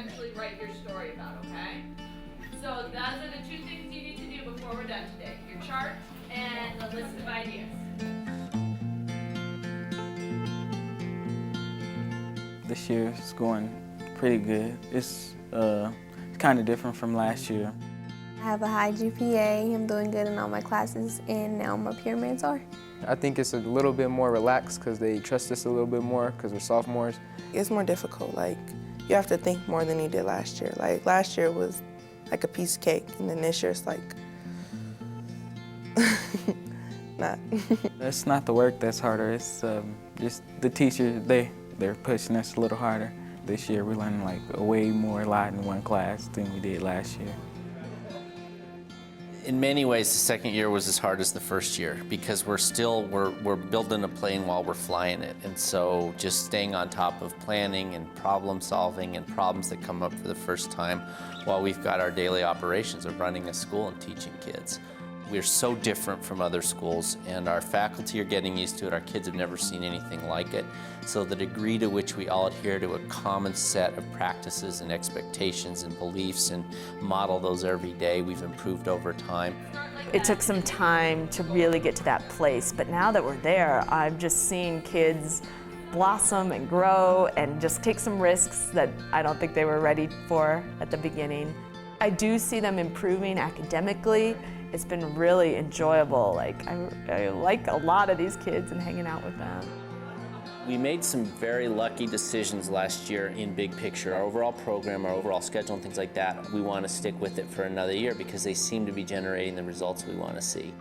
eventually write your story about, okay? So those are the two things you need to do before we're done today. Your chart and the list of ideas. This year is going pretty good. It's kind of different from last year. I have a high GPA, I'm doing good in all my classes, and now I'm a peer mentor. I think it's a little bit more relaxed because they trust us a little bit more because we're sophomores. It's more difficult, like you have to think more than you did last year. Like last year was like a piece of cake, and then this year it's like, not. It's not the work that's harder, it's just the teachers, they're pushing us a little harder. This year we're learning like a lot in one class than we did last year. In many ways, the second year was as hard as the first year because we're building a plane while we're flying it. And so just staying on top of planning and problem solving and problems that come up for the first time while we've got our daily operations of running a school and teaching kids. We're so different from other schools, and our faculty are getting used to it. Our kids have never seen anything like it. So the degree to which we all adhere to a common set of practices and expectations and beliefs and model those every day, we've improved over time. It took some time to really get to that place, but now that we're there, I've just seen kids blossom and grow and just take some risks that I don't think they were ready for at the beginning. I do see them improving academically. It's been really enjoyable. Like I like a lot of these kids and hanging out with them. We made some very lucky decisions last year in big picture. Our overall program, our overall schedule and things like that, we want to stick with it for another year because they seem to be generating the results we want to see.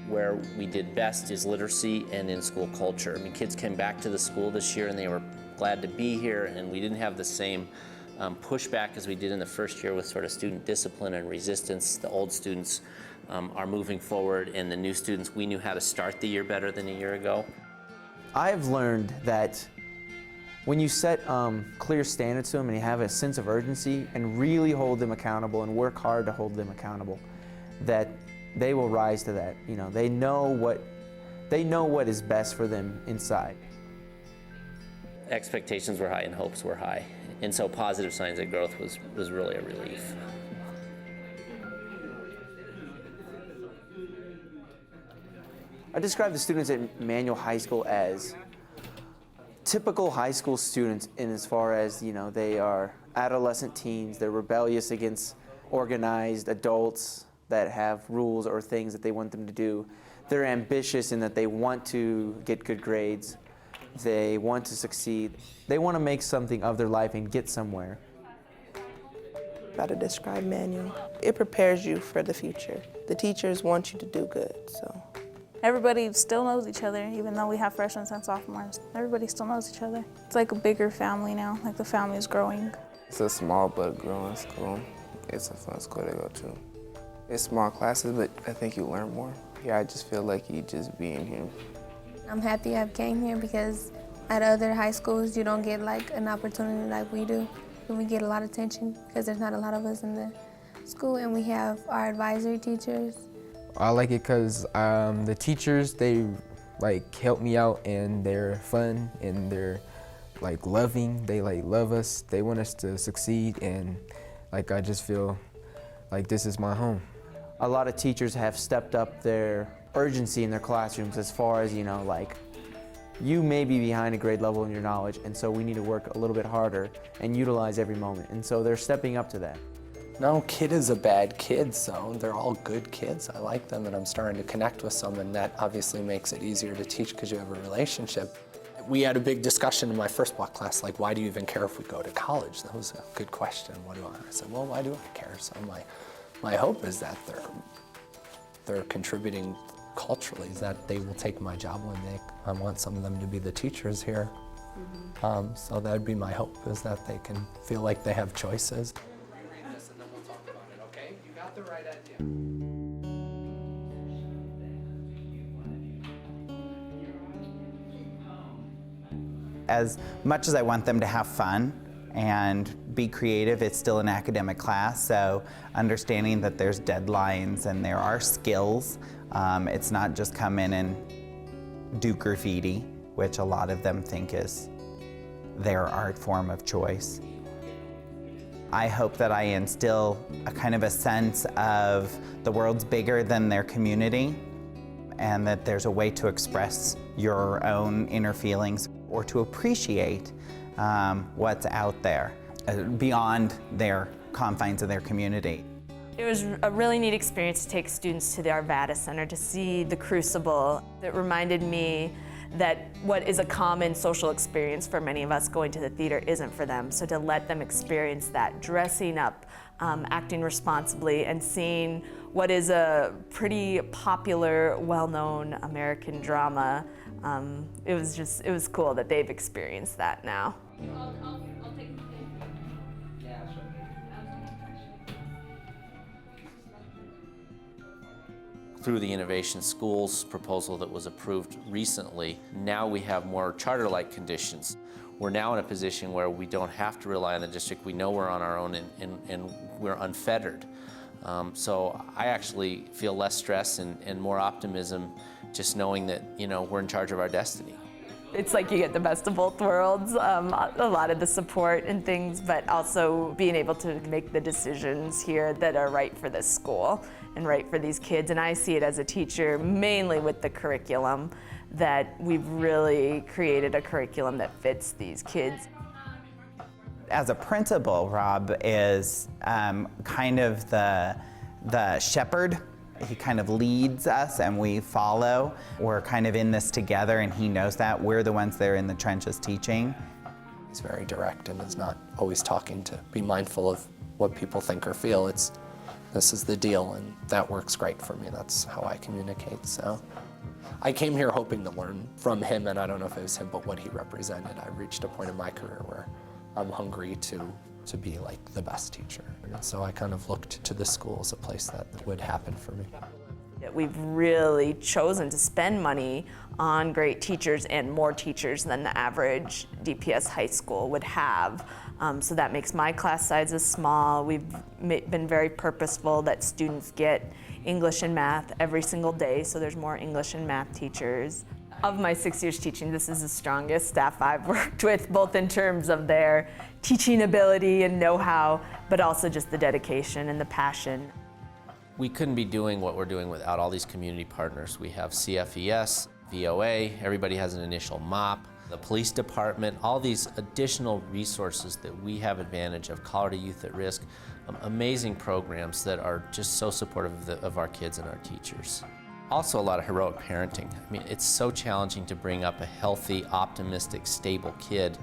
Where we did best is literacy and in-school culture. I mean, kids came back to the school this year and they were glad to be here, and we didn't have the same pushback as we did in the first year with sort of student discipline and resistance. The old students are moving forward, and the new students, we knew how to start the year better than a year ago. I've learned that when you set clear standards to them and you have a sense of urgency and really hold them accountable and work hard to hold them accountable, that they will rise to that. You know, they know what is best for them inside. Expectations were high and hopes were high, and so positive signs of growth was really a relief. I describe the students at Manual High School as typical high school students in as far as, you know, they are adolescent teens, they're rebellious against organized adults that have rules or things that they want them to do. They're ambitious in that they want to get good grades, they want to succeed, they want to make something of their life and get somewhere. How to describe Manual. It prepares you for the future. The teachers want you to do good, so. Everybody still knows each other, even though we have freshmen and sophomores. Everybody still knows each other. It's like a bigger family now, like the family is growing. It's a small but growing school. It's a fun school to go to. It's small classes, but I think you learn more. Yeah, I just feel like you just being here. I'm happy I came here because at other high schools you don't get like an opportunity like we do. And we get a lot of attention because there's not a lot of us in the school, and we have our advisory teachers. I like it because the teachers, they like help me out, and they're fun and they're like loving. They like love us. They want us to succeed, and like I just feel like this is my home. A lot of teachers have stepped up their urgency in their classrooms as far as, you know, like you may be behind a grade level in your knowledge, and so we need to work a little bit harder and utilize every moment. And so they're stepping up to that. No kid is a bad kid, so they're all good kids. I like them, and I'm starting to connect with some, and that obviously makes it easier to teach because you have a relationship. We had a big discussion in my first block class, like, why do you even care if we go to college? That was a good question. I said, well, why do I care? So my hope is that they're contributing culturally, that they will take my job one day. I want some of them to be the teachers here. So that would be my hope, is that they can feel like they have choices. The right idea. As much as I want them to have fun and be creative, it's still an academic class, so understanding that there's deadlines and there are skills. It's not just come in and do graffiti, which a lot of them think is their art form of choice. I hope that I instill a kind of a sense of the world's bigger than their community, and that there's a way to express your own inner feelings or to appreciate what's out there beyond their confines of their community. It was a really neat experience to take students to the Arvada Center to see the Crucible. It reminded me that what is a common social experience for many of us going to the theater isn't for them. So to let them experience that, dressing up, acting responsibly, and seeing what is a pretty popular, well-known American drama, it was cool that they've experienced that now. I'll take the thing. Yeah, sure. Through the Innovation Schools proposal that was approved recently, now we have more charter-like conditions. We're now in a position where we don't have to rely on the district. We know we're on our own and we're unfettered. So I actually feel less stress and more optimism just knowing that, you know, we're in charge of our destiny. It's like you get the best of both worlds, a lot of the support and things, but also being able to make the decisions here that are right for this school and right for these kids. And I see it as a teacher, mainly with the curriculum, that we've really created a curriculum that fits these kids. As a principal, Rob is kind of the shepherd. He kind of leads us and we follow. We're kind of in this together and he knows that. We're the ones that are in the trenches teaching. He's very direct and is not always talking to be mindful of what people think or feel. It's, this is the deal, and that works great for me. That's how I communicate. So I came here hoping to learn from him, and I don't know if it was him, but what he represented. I reached a point in my career where I'm hungry to be like the best teacher. And so I kind of looked to the school as a place that would happen for me. We've really chosen to spend money on great teachers and more teachers than the average DPS high school would have. So that makes my class sizes small. We've been very purposeful that students get English and math every single day, so there's more English and math teachers. Of my 6 years teaching, this is the strongest staff I've worked with, both in terms of their teaching ability and know-how, but also just the dedication and the passion. We couldn't be doing what we're doing without all these community partners. We have CFES, VOA, everybody has an initial MOP, the police department, all these additional resources that we have advantage of, Colorado Youth at Risk, amazing programs that are just so supportive of our kids and our teachers. Also a lot of heroic parenting. I mean, it's so challenging to bring up a healthy, optimistic, stable kid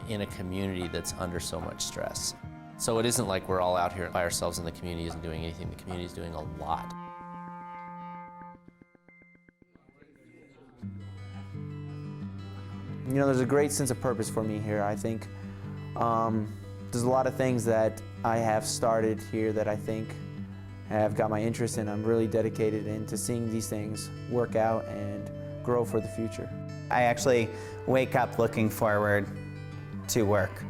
in a community that's under so much stress. So it isn't like we're all out here by ourselves and the community isn't doing anything. The community is doing a lot. You know, there's a great sense of purpose for me here. I think there's a lot of things that I have started here that I think have got my interest in. I'm really dedicated into seeing these things work out and grow for the future. I actually wake up looking forward to work.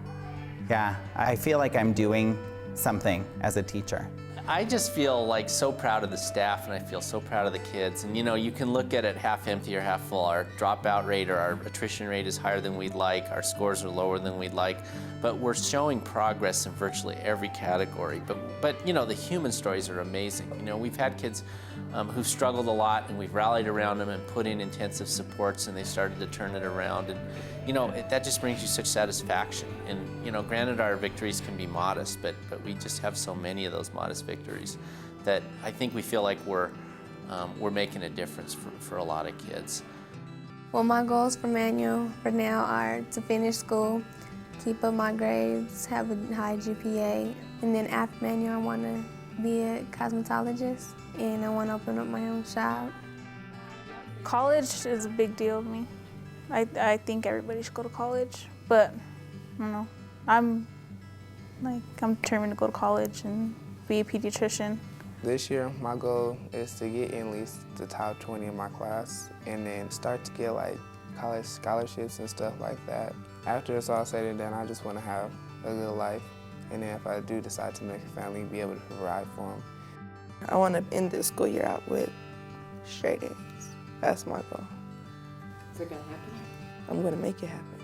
Yeah, I feel like I'm doing something as a teacher. I just feel like so proud of the staff and I feel so proud of the kids. And you know, you can look at it half empty or half full. Our dropout rate or our attrition rate is higher than we'd like. Our scores are lower than we'd like. But we're showing progress in virtually every category. But you know, the human stories are amazing. You know, we've had kids who've struggled a lot and we've rallied around them and put in intensive supports and they started to turn it around. And you know, that just brings you such satisfaction. And you know, granted our victories can be modest, but we just have so many of those modest victories that I think we feel like we're making a difference for a lot of kids. Well, my goals for Manual for now are to finish school, keep up my grades, have a high GPA, and then after Manual I want to be a cosmetologist and I want to open up my own shop. College is a big deal to me. I think everybody should go to college, but I don't know. I'm determined to go to college and be a pediatrician. This year, my goal is to get in at least the top 20 in my class and then start to get like college scholarships and stuff like that. After it's all said and done, I just want to have a good life. And then if I do decide to make a family, be able to provide for them. I want to end this school year out with straight A's. That's my goal. Is it gonna happen? I'm going to make it happen.